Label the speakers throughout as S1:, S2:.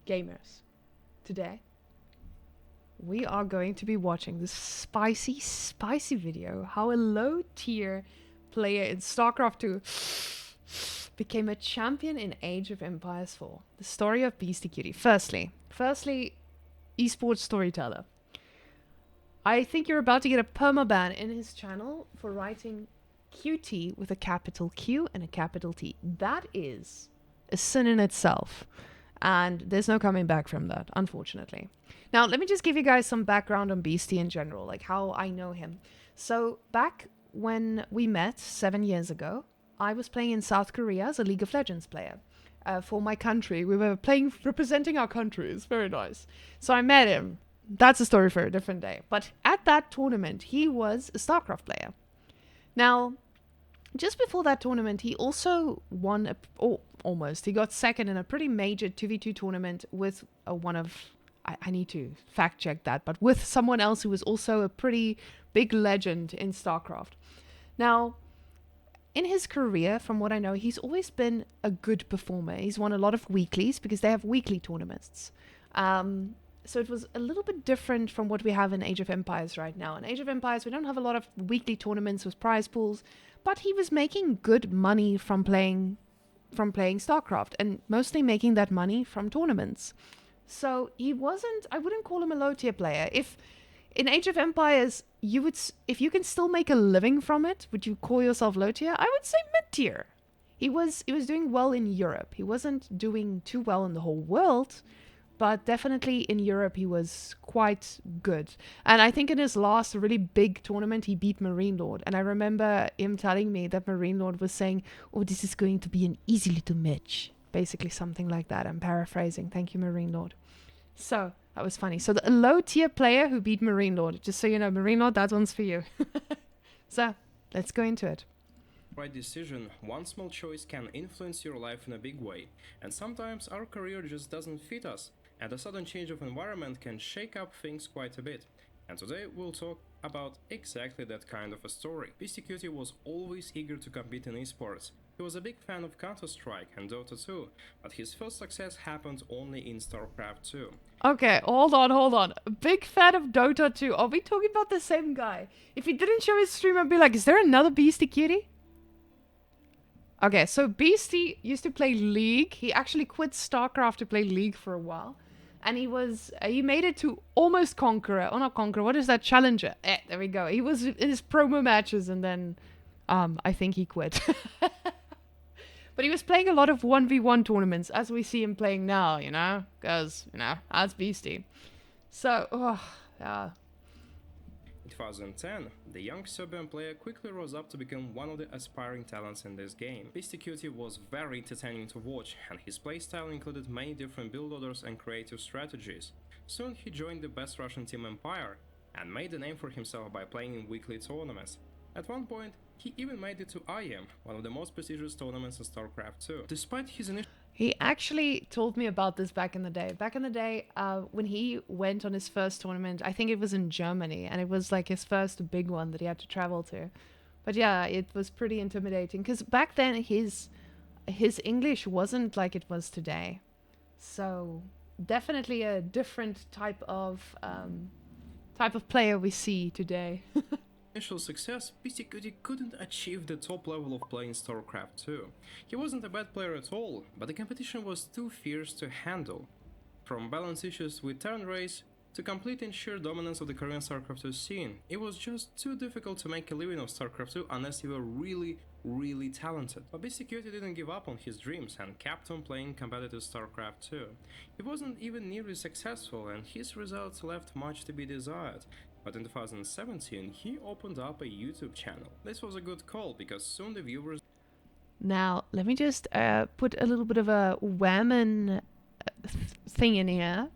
S1: gamers, today we are going to be watching this spicy video, how a low tier player in StarCraft 2 became a champion in Age of Empires 4. The story of Beastyqt. Firstly, esports storyteller. I think you're about to get a permaban in his channel for writing QT with a capital Q and a capital T. That is a sin in itself. And there's no coming back from that, unfortunately. Now, let me just give you guys some background on Beastie in general, like how I know him. So, back when we met 7 years ago, I was playing in South Korea as a League of Legends player for my country. We were playing, representing our country. It's very nice. So I met him. That's a story for a different day. But at that tournament, he was a StarCraft player. Now, just before that tournament, he also won, almost. He got second in a pretty major 2v2 tournament with one of, I need to fact check that, but with someone else who was also a pretty big legend in StarCraft. Now, in his career, from what I know, he's always been a good performer. He's won a lot of weeklies because they have weekly tournaments. So it was a little bit different from what we have in Age of Empires right now. In Age of Empires, we don't have a lot of weekly tournaments with prize pools, but he was making good money from playing StarCraft, and mostly making that money from tournaments. So he wasn't, I wouldn't call him a low tier player. If in Age of Empires, if you can still make a living from it, would you call yourself low tier? I would say mid tier. He was doing well in Europe. He wasn't doing too well in the whole world, but definitely in Europe he was quite good. And I think in his last really big tournament he beat Marine Lord. And I remember him telling me that Marine Lord was saying, "Oh, this is going to be an easy little match." Basically something like that. I'm paraphrasing. Thank you, Marine Lord. So that was funny. So the low tier player who beat Marine Lord. Just so you know, Marine Lord, that one's for you. So let's go into it.
S2: Right decision, one small choice can influence your life in a big way, and sometimes our career just doesn't fit us, and a sudden change of environment can shake up things quite a bit. And today we'll talk about exactly that kind of a story. Beastyqt was always eager to compete in esports. He was a big fan of Counter-Strike and Dota 2, but his first success happened only in StarCraft 2.
S1: Okay, hold on. A big fan of Dota 2. Are we talking about the same guy? If he didn't show his stream, I'd be like, is there another Beastyqt? Okay, so Beastie used to play League. He actually quit StarCraft to play League for a while. And he made it to almost Conqueror. Oh, not Conqueror. What is that? Challenger. There we go. He was in his promo matches and then I think he quit. But he was playing a lot of 1v1 tournaments, as we see him playing now, you know? Because, you know, that's Beastie. So, yeah.
S2: In 2010, the young Serbian player quickly rose up to become one of the aspiring talents in this game. Beastyqt was very entertaining to watch, and his playstyle included many different build orders and creative strategies. Soon he joined the best Russian team Empire, and made a name for himself by playing in weekly tournaments. At one point, he even made it to IM, one of the most prestigious tournaments in StarCraft 2. Despite his initial
S1: He actually told me about this back in the day. Back in the day, when he went on his first tournament, I think it was in Germany, and it was like his first big one that he had to travel to. But yeah, it was pretty intimidating, because back then his English wasn't like it was today. So definitely a different type of player we see today.
S2: initial success, Beastyqt couldn't achieve the top level of play in StarCraft 2. He wasn't a bad player at all, but the competition was too fierce to handle. From balance issues with turn race to complete and sheer dominance of the Korean StarCraft 2 scene, it was just too difficult to make a living of StarCraft 2 unless you were really talented. But Beastyqt didn't give up on his dreams and kept on playing competitive StarCraft 2. He wasn't even nearly successful, and his results left much to be desired. But in 2017, he opened up a YouTube channel. This was a good call, because soon the viewers...
S1: Now, let me just put a little bit of a Whamen thing in here.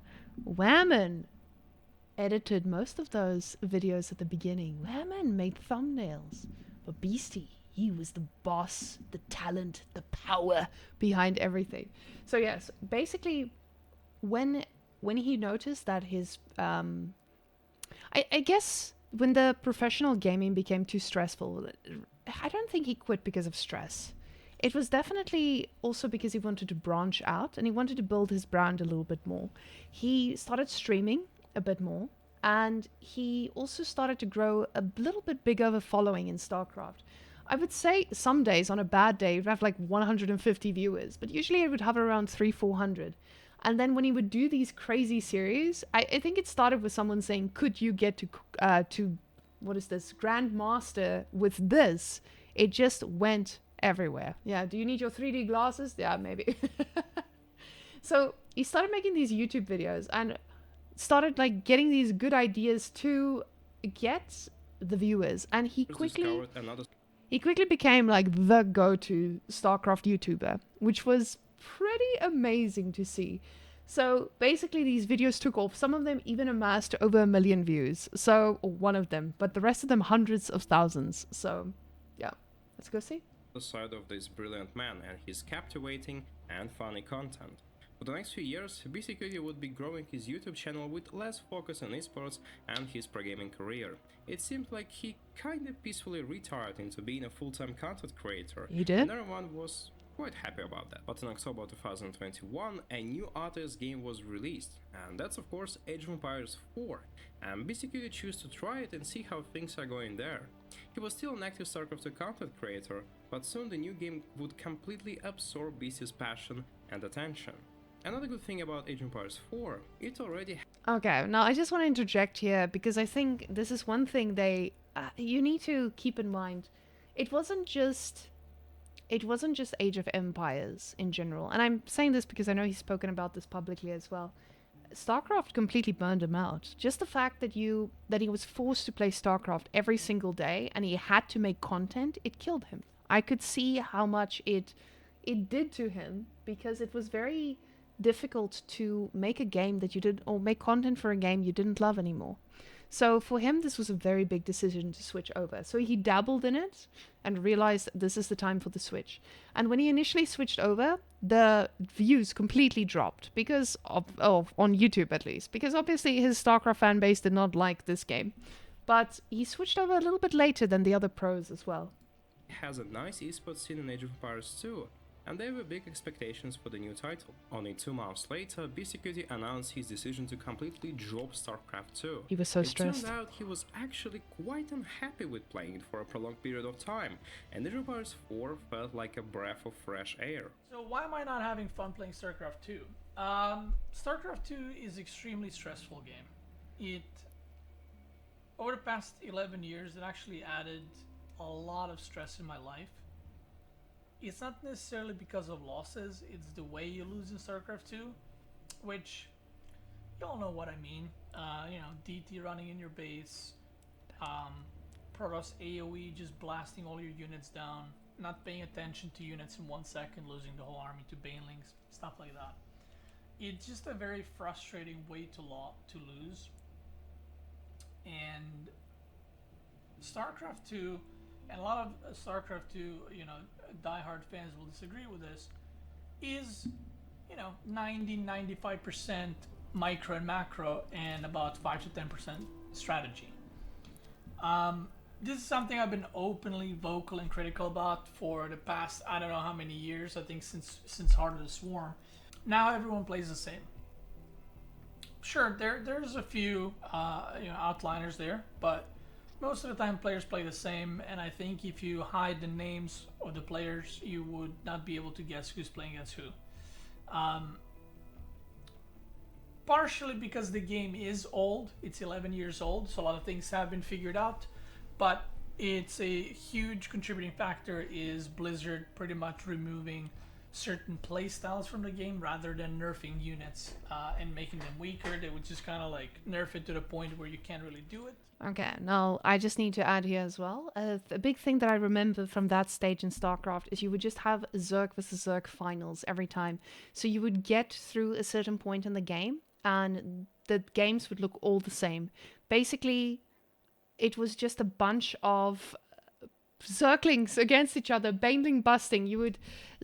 S1: Whamen edited most of those videos at the beginning. Whamen made thumbnails. But Beastie, he was the boss, the talent, the power behind everything. So yes, basically, when he noticed that his... I guess when the professional gaming became too stressful, I don't think he quit because of stress. it was definitely also because he wanted to branch out and he wanted to build his brand a little bit more. He started streaming a bit more, and he also started to grow a little bit bigger of a following in StarCraft. I would say some days on a bad day, he'd have like 150 viewers, but usually it would hover around 300-400. And then when he would do these crazy series, I think it started with someone saying, "Could you get to what is this Grandmaster with this?" It just went everywhere. Yeah. Do you need your 3D glasses? Yeah, maybe. So he started making these YouTube videos and started like getting these good ideas to get the viewers, and he quickly became like the go-to StarCraft YouTuber, which was pretty amazing to see. So basically these videos took off. Some of them even amassed over 1 million views. So, or one of them, but the rest of them hundreds of thousands. So yeah, let's go see.
S2: The side of this brilliant man and his captivating and funny content. For the next few years, Beastyqt would be growing his YouTube channel with less focus on esports and his pro-gaming career. It seemed like he kinda peacefully retired into being a full-time content creator.
S1: He did?
S2: And everyone was quite happy about that. But in October 2021, a new RTS game was released, and that's of course Age of Empires 4, and Beastyqt chose to try it and see how things are going there. He was still an active StarCraft 2 content creator, but soon the new game would completely absorb Beastie's passion and attention. Another good thing about Age of Empires 4, it already...
S1: Okay, now I just want to interject here because I think this is one thing you need to keep in mind. It wasn't just Age of Empires in general, and I'm saying this because I know he's spoken about this publicly as well. StarCraft completely burned him out. Just the fact that he was forced to play StarCraft every single day and he had to make content, it killed him. I could see how much it did to him, because it was very difficult to make a game that you did, or make content for a game you didn't love anymore. So for him, this was a very big decision to switch over. So he dabbled in it and realized this is the time for the switch. And when he initially switched over, the views completely dropped because of on YouTube at least, because obviously his StarCraft fan base did not like this game. But he switched over a little bit later than the other pros as well.
S2: Has a nice esports scene in Age of Empires 2. And there were big expectations for the new title. Only 2 months later, Beastyqt announced his decision to completely drop StarCraft 2.
S1: He was so stressed.
S2: It turned out he was actually quite unhappy with playing it for a prolonged period of time, and Age of Empires 4 felt like a breath of fresh air.
S3: So why am I not having fun playing StarCraft 2? StarCraft 2 is an extremely stressful game. Over the past 11 years, it actually added a lot of stress in my life. It's not necessarily because of losses, it's the way you lose in StarCraft 2, which you all know what I mean. DT running in your base, Protoss AoE just blasting all your units down, not paying attention to units in 1 second, losing the whole army to banelings, stuff like that. It's just a very frustrating way to lose. And StarCraft 2, and a lot of StarCraft 2, diehard fans will disagree with this, is, 90-95% micro and macro and about 5 to 10% strategy. This is something I've been openly vocal and critical about for the past, I don't know how many years, I think since Heart of the Swarm. Now everyone plays the same. Sure, there's a few outliners there, but most of the time players play the same, and I think if you hide the names of the players, you would not be able to guess who's playing against who. Partially because the game is old, it's 11 years old, so a lot of things have been figured out, but it's a huge contributing factor is Blizzard pretty much removing certain playstyles from the game rather than nerfing units and making them weaker. They would just kind of like nerf it to the point where you can't really do it.
S1: Okay, now I just need to add here as well. A big thing that I remember from that stage in StarCraft is you would just have Zerg versus Zerg finals every time. So you would get through a certain point in the game and the games would look all the same. Basically, it was just a bunch of Zerglings against each other, baneling busting.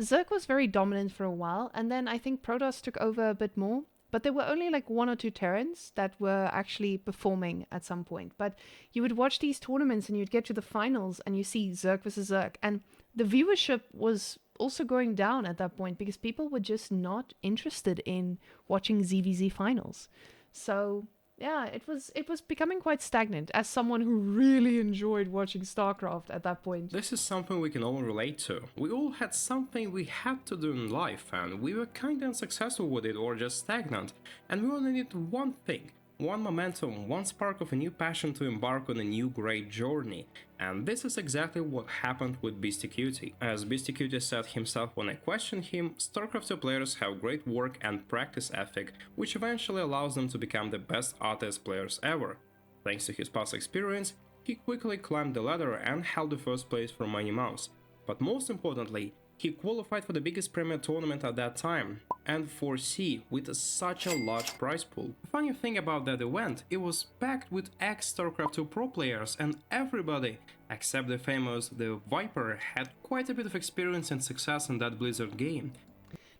S1: Zerg was very dominant for a while, and then I think Protoss took over a bit more. But there were only like 1 or 2 Terrans that were actually performing at some point. But you would watch these tournaments and you'd get to the finals and you see Zerg versus Zerg. And the viewership was also going down at that point because people were just not interested in watching ZVZ finals. So yeah, it was becoming quite stagnant as someone who really enjoyed watching StarCraft at that point.
S2: This is something we can all relate to. We all had something we had to do in life and we were kinda unsuccessful with it or just stagnant, and we only needed one thing. One momentum, one spark of a new passion to embark on a new great journey. And this is exactly what happened with Beastyqt. As Beastyqt said himself when I questioned him, StarCraft 2 players have great work and practice ethic, which eventually allows them to become the best RTS players ever. Thanks to his past experience, he quickly climbed the ladder and held the first place for many months. But most importantly, he qualified for the biggest premier tournament at that time, and 4C, with such a large prize pool. The funny thing about that event, it was packed with ex-StarCraft 2 pro players, and everybody, except the famous The Viper, had quite a bit of experience and success in that Blizzard game.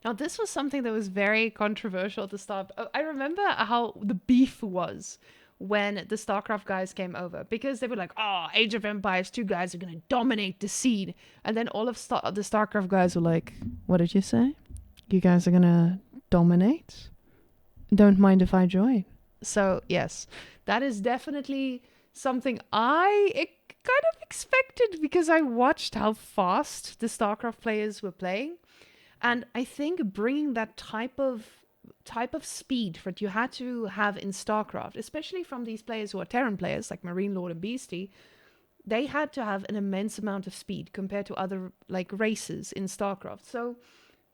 S1: Now, this was something that was very controversial at the start. I remember how the beef was when the StarCraft guys came over, because they were like, oh, Age of Empires 2 guys are going to dominate the scene. And then all of the StarCraft guys were like, what did you say? You guys are going to dominate? Don't mind if I join. So, yes, that is definitely something I kind of expected because I watched how fast the StarCraft players were playing. And I think bringing that type of speed that you had to have in StarCraft, especially from these players who are Terran players like Marine Lord and Beastie, they had to have an immense amount of speed compared to other like races in StarCraft. So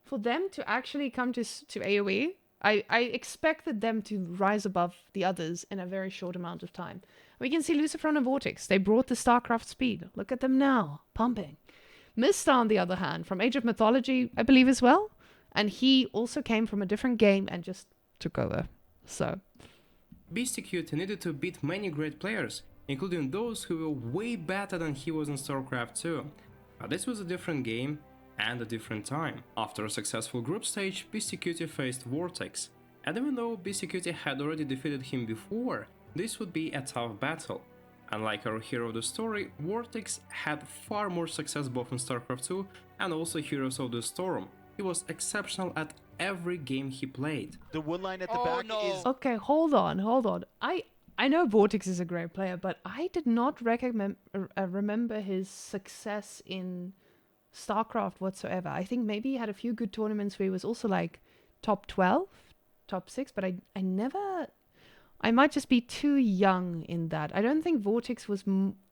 S1: for them to actually come to AoE, I expected them to rise above the others in a very short amount of time. We can see Lucifron and Vortex. They brought the StarCraft speed. Look at them now, pumping. Mista, on the other hand, from Age of Mythology, I believe as well. And he also came from a different game and just took over. So
S2: Beastyqt needed to beat many great players, including those who were way better than he was in StarCraft 2. But this was a different game and a different time. After a successful group stage, Beastyqt faced Vortex. And even though Beastyqt had already defeated him before, this would be a tough battle. Unlike our hero of the story, Vortex had far more success both in StarCraft 2 and also Heroes of the Storm. He was exceptional at every game he played.
S4: The wood line at the back is...
S1: Okay, hold on. I know Vortex is a great player, but I did not remember his success in StarCraft whatsoever. I think maybe he had a few good tournaments where he was also like top 12, top 6, but I never... I might just be too young in that. I don't think Vortex was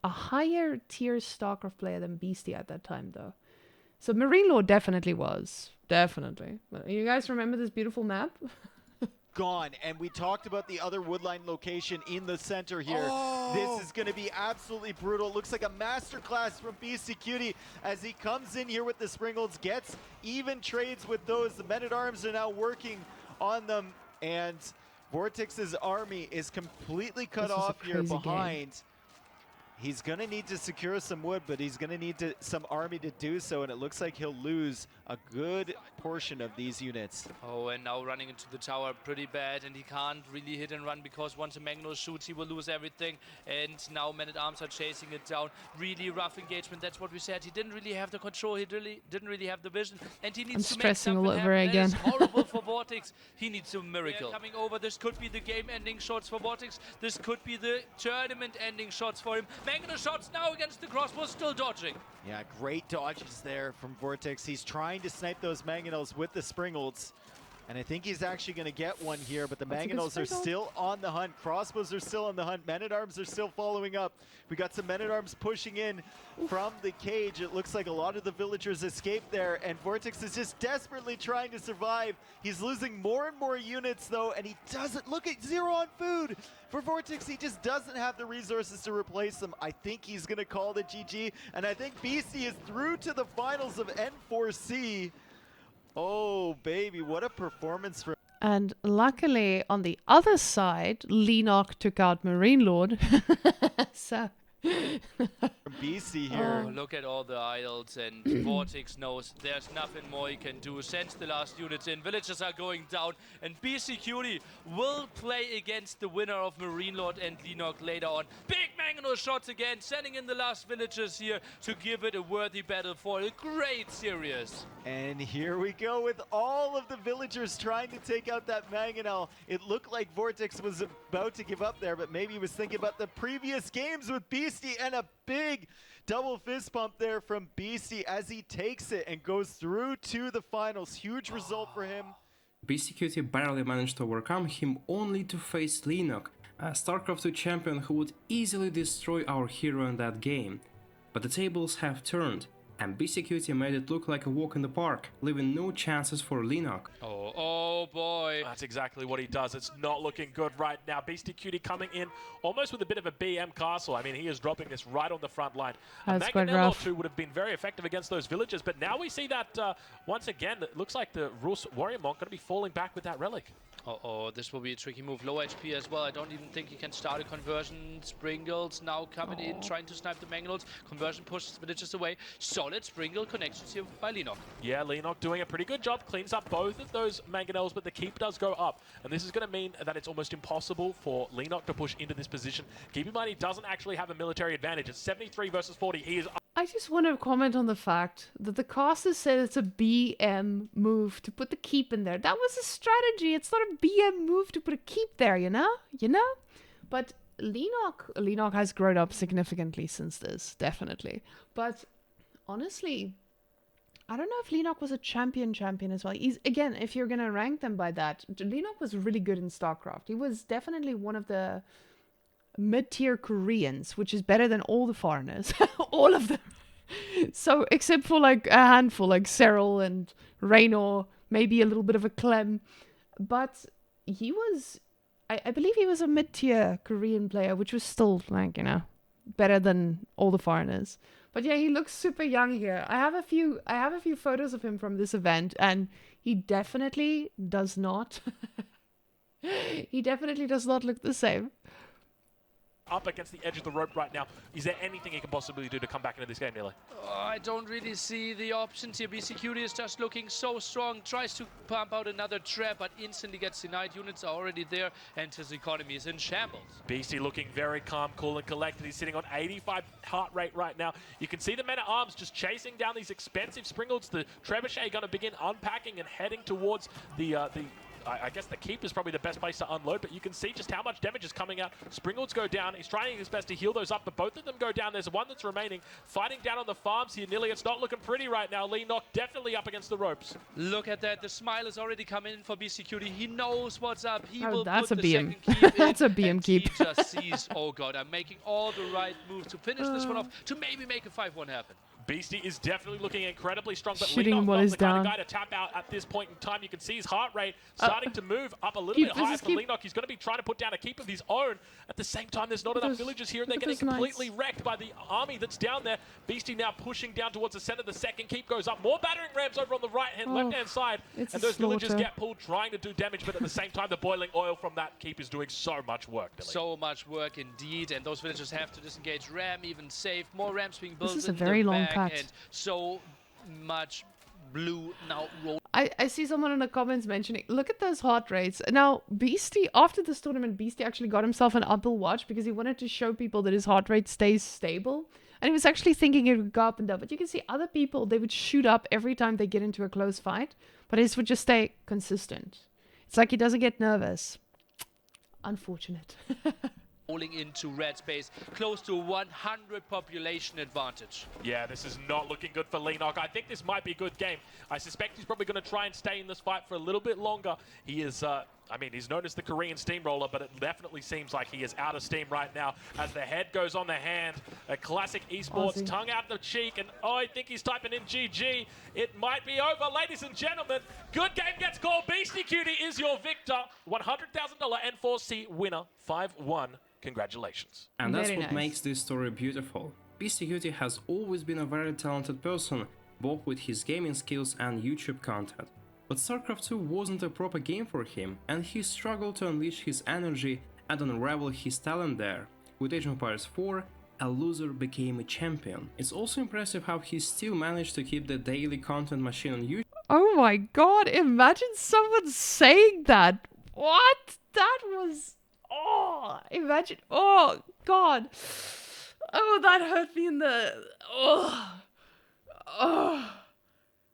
S1: a higher tier StarCraft player than Beastie at that time, though. So Marine Lord definitely was. Definitely. You guys remember this beautiful map?
S4: Gone. And we talked about the other woodline location in the center here. This is going to be absolutely brutal. It looks like a masterclass from Beastyqt as he comes in here with the Springolds, gets even trades with those. The men-at-arms are now working on them, and Vortex's army is completely cut off here behind. Game. He's going to need to secure some wood, but he's going to need some army to do so, and it looks like he'll lose a good portion of these units.
S5: Oh, and now running into the tower pretty bad, and he can't really hit and run because once a Magno shoots, he will lose everything, and now Men-at-Arms are chasing it down. Really rough engagement, that's what we said. He didn't really have the control, he didn't really have the vision, and he needs to make something happen. That is horrible for Vortex. He needs a miracle. Coming over, this could be the game-ending shots for Vortex. This could be the tournament-ending shots for him. Magno shots now against the crossbow, still dodging.
S4: Yeah, great dodges there from Vortex. He's trying to snipe those Mangonels with the Springolds. And I think he's actually going to get one here, but the Mangonels are still on the hunt. Crossbows are still on the hunt. Men-at-Arms are still following up. We got some Men-at-Arms pushing in from the cage. It looks like a lot of the villagers escaped there, and Vortex is just desperately trying to survive. He's losing more and more units, though, and he doesn't look at 0 on food. For Vortex, he just doesn't have the resources to replace them. I think he's going to call the GG, and I think Beastie is through to the finals of N4C. Oh, baby, what a performance from...
S1: And luckily, on the other side, LiLLiPoP took out Marine Lord. So...
S4: from Beastie here.
S5: Oh, look at all the idols, and Vortex knows there's nothing more he can do. Sends the last units in, villagers are going down, and Beastyqt will play against the winner of Marine Lord and LiLLiPoP later on. Big Mangonel shots again, sending in the last villagers here to give it a worthy battle for a great series.
S4: And here we go with all of the villagers trying to take out that Mangonel. It looked like Vortex was about to give up there, but maybe he was thinking about the previous games with Beastie, and a big double fist pump there from Beastie as he takes it and goes through to the finals. Huge result for him.
S2: Beastyqt barely managed to overcome him, only to face LiLLiPoP, a StarCraft 2 champion who would easily destroy our hero in that game. But the tables have turned, and Beastyqt made it look like a walk in the park, leaving no chances for LiLLiPoP.
S5: Oh boy.
S6: That's exactly what he does. It's not looking good right now. Beastyqt coming in almost with a bit of a BM castle. I mean, he is dropping this right on the front line.
S1: That's quite
S6: Mangonel
S1: rough.
S6: or two would have been very effective against those villagers, but now we see that once again, it looks like the Rus Warrior Monk going to be falling back with that relic.
S5: Uh-oh, this will be a tricky move. Low HP as well. I don't even think he can start a conversion. Springles now coming in, trying to snipe the Mangonels. Conversion pushes villagers away. Solid Springle connections here by LiLLiPoP.
S6: Yeah, LiLLiPoP doing a pretty good job. Cleans up both of those Mangonels, but the keep does go up. And this is going to mean that it's almost impossible for LiLLiPoP to push into this position. Keep in mind, he doesn't actually have a military advantage. It's 73 versus 40. He is...
S1: I just want to comment on the fact that the casters said it's a BM move to put the keep in there. That was a strategy. It's not a BM move to put a keep there, you know? But LiLLiPoP has grown up significantly since this, definitely. But honestly, I don't know if LiLLiPoP was a champion as well. He's, again, if you're going to rank them by that, LiLLiPoP was really good in StarCraft. He was definitely one of the mid-tier Koreans, which is better than all the foreigners. All of them. So, except for like a handful, like Cyril and Raynor, maybe a little bit of a Clem. But he was, I believe he was a mid-tier Korean player, which was still like, better than all the foreigners. But yeah, he looks super young here. I have a few photos of him from this event, and he definitely does not he definitely does not look the same.
S6: up against the edge of the rope right now. Is there anything he can possibly do to come back into this game, Nearly?
S5: I don't really see the options here. Beastyqt is just looking so strong. Tries to pump out another trap, but instantly gets denied. Units are already there, and his economy is in shambles.
S6: Beastie looking very calm, cool, and collected. He's sitting on 85 heart rate right now. You can see the men-at-arms just chasing down these expensive Springles. The Trebuchet going to begin unpacking and heading towards I guess the keep is probably the best place to unload, but you can see just how much damage is coming out. Springles go down. He's trying his best to heal those up, but both of them go down. There's one that's remaining. Fighting down on the farms here. Nearly, it's not looking pretty right now. LiLLiPoP definitely up against the ropes.
S5: Look at that. The smile is already coming in for Beastyqt. He knows what's up. He
S1: Oh,
S5: will
S1: that's
S5: put
S1: a
S5: the
S1: BM.
S5: second keep in,
S1: That's a BM
S5: and
S1: keep.
S5: He just sees, oh god, I'm making all the right moves to finish this one off, to maybe make a 5-1 happen.
S6: Beastie is definitely looking incredibly strong, but
S1: Shooting
S6: LiLLiPoP
S1: what
S6: not
S1: is
S6: the kind of
S1: down.
S6: guy to tap out at this point in time. You can see his heart rate starting to move up a little
S1: Keep,
S6: bit
S1: this
S6: higher
S1: is
S6: for
S1: keep.
S6: LiLLiPoP. He's going to be trying to put down a keep of his own. At the same time, there's not enough
S1: This-
S6: villagers here, and they're
S1: look at
S6: getting
S1: this
S6: completely
S1: knights.
S6: wrecked by the army that's down there. Beastie now pushing down towards the center. The second keep goes up. More battering rams over on the right-hand, left-hand side.
S1: it's
S6: And
S1: a
S6: those villagers
S1: slaughter.
S6: get pulled trying to do damage, but at the same time, the boiling oil from that keep is doing so much work. Nearly.
S5: So much work indeed, and those villagers have to disengage. Ram even safe. More rams being built
S1: is a
S5: in the
S1: very long
S5: back,
S1: cut.
S5: and so much blue now roll.
S1: I see someone in the comments mentioning, look at those heart rates. Now, Beastie, after this tournament, Beastie actually got himself an Apple Watch because he wanted to show people that his heart rate stays stable. And he was actually thinking it would go up and down. But you can see other people, they would shoot up every time they get into a close fight. But his would just stay consistent. It's like he doesn't get nervous. Unfortunate.
S5: Rolling into red space, close to 100 population advantage.
S6: Yeah, this is not looking good for LiLLiPoP. I think this might be a good game. I suspect he's probably going to try and stay in this fight for a little bit longer. He is, I mean, he's known as the Korean steamroller, but it definitely seems like he is out of steam right now as the head goes on the hand. A classic esports
S1: Aussie.
S6: tongue out the cheek, and oh, I think he's typing in GG. It might be over, ladies and gentlemen. Good game gets called. Beastyqt is your victor. $100,000 N4C winner, 5-1. Congratulations.
S2: And that's
S1: Very
S2: what
S1: nice.
S2: makes this story beautiful. Beastyqt has always been a very talented person, both with his gaming skills and YouTube content. But StarCraft 2 wasn't a proper game for him, and he struggled to unleash his energy and unravel his talent there. With Age of Empires 4, a loser became a champion. It's also impressive how he still managed to keep the daily content machine on YouTube.
S1: Oh my god, imagine someone saying that. What? That was... Oh, imagine... Oh, god. Oh, that hurt me in the... Oh. Oh.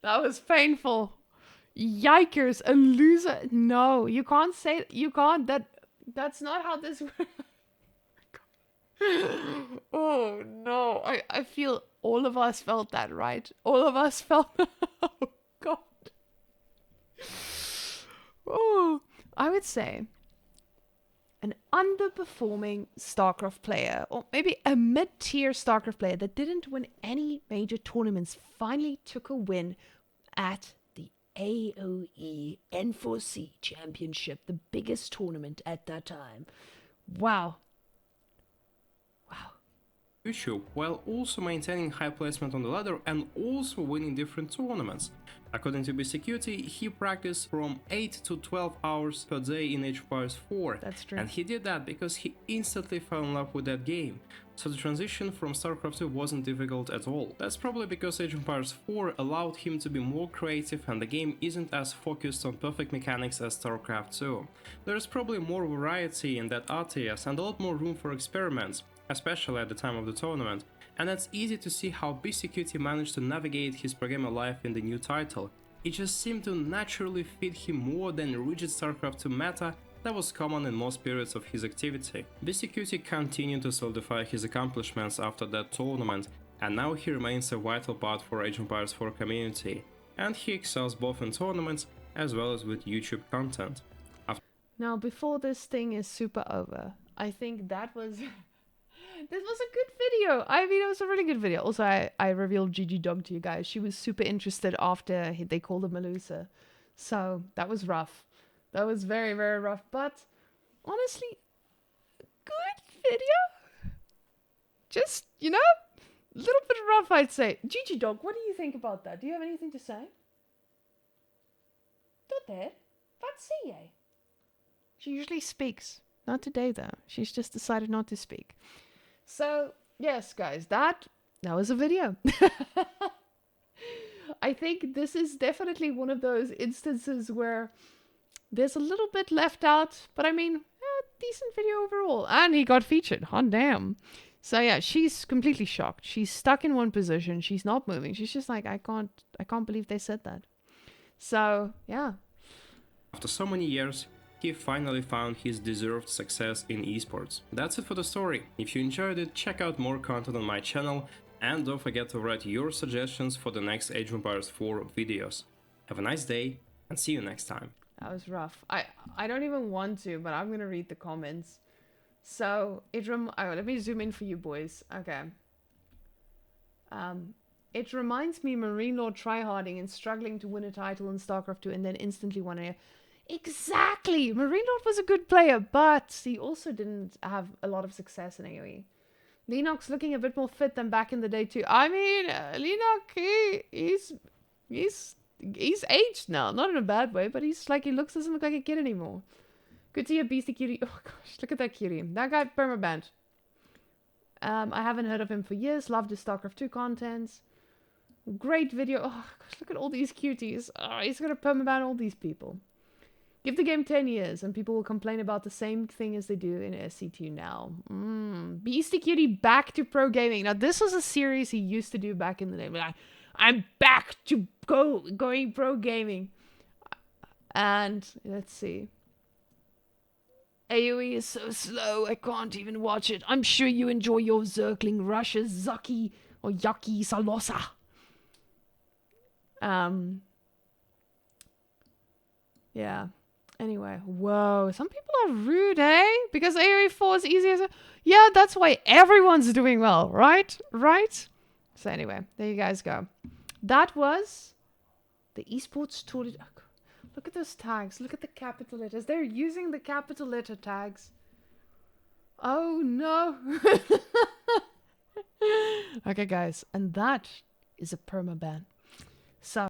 S1: That was painful. Yikers, a loser. No, you can't say... You can't... That's not how this works. Oh, no. I feel all of us felt that, right? All of us felt... Oh, god. Oh, I would say an underperforming StarCraft player, or maybe a mid-tier StarCraft player that didn't win any major tournaments, finally took a win at the AOE N4C Championship, the biggest tournament at that time. Wow.
S2: YouTube, while also maintaining high placement on the ladder and also winning different tournaments. According to Beastyqt, he practiced from 8 to 12 hours per day in Age of Empires 4.
S1: That's true.
S2: And he did that because he instantly fell in love with that game. So the transition from StarCraft 2 wasn't difficult at all. That's probably because Age of Empires 4 allowed him to be more creative and the game isn't as focused on perfect mechanics as StarCraft 2. There's probably more variety in that RTS and a lot more room for experiments, especially at the time of the tournament, and that's easy to see how Beastyqt managed to navigate his programmer life in the new title. It just seemed to naturally fit him more than rigid StarCraft 2 meta that was common in most periods of his activity. Beastyqt continued to solidify his accomplishments after that tournament, and now he remains a vital part for Age of Empires 4 community, and he excels both in tournaments as well as with YouTube content.
S1: Now, before this thing is super over, I think that was... This was a good video. I mean, it was a really good video. Also, I revealed Gigi Dog to you guys. She was super interested after they called him Melusa. So, that was rough. That was very, very rough. But, honestly, good video. Just, you know, a little bit rough, I'd say. Gigi Dog, what do you think about that? Do you have anything to say? Tote, vad säger? She usually speaks. Not today, though. She's just decided not to speak. So, yes, guys, that was a video. I think this is definitely one of those instances where there's a little bit left out, but I mean, decent video overall. And he got featured. Hot damn. So yeah, she's completely shocked. She's stuck in one position. She's not moving. She's just like, I can't believe they said that. So, yeah.
S2: After so many years, he finally found his deserved success in esports. That's it for the story. If you enjoyed it, check out more content on my channel, and don't forget to write your suggestions for the next Age of Empires 4 videos. Have a nice day, and see you next time.
S1: That was rough. I don't even want to, but I'm gonna read the comments. So, let me zoom in for you boys. Okay. It reminds me Marine Lord tryharding and struggling to win a title in StarCraft 2 and then instantly won it. Exactly! Marine Lord was a good player, but he also didn't have a lot of success in AoE. Lennox looking a bit more fit than back in the day too. I mean, Lennox, he's aged now. Not in a bad way, but he doesn't look like a kid anymore. Good to hear Beastyqt. Oh gosh, look at that cutie. That guy permabanned. I haven't heard of him for years. Loved his StarCraft 2 contents. Great video. Oh gosh, look at all these cuties. Oh, he's gonna permaban all these people. Give the game 10 years and people will complain about the same thing as they do in SC2 now. Beastyqt back to pro gaming. Now, this was a series he used to do back in the day. Like, I'm back to going pro gaming. And, let's see. AoE is so slow, I can't even watch it. I'm sure you enjoy your Zergling rushes, Zucky or Yucky Salosa. Yeah. Anyway, whoa, some people are rude, eh? Because AoE 4 is easy as a... Yeah, that's why everyone's doing well, right? Right? So anyway, there you guys go. That was the esports tour. Look at those tags. Look at the capital letters. They're using the capital letter tags. Oh, no. Okay, guys. And that is a permaban. So...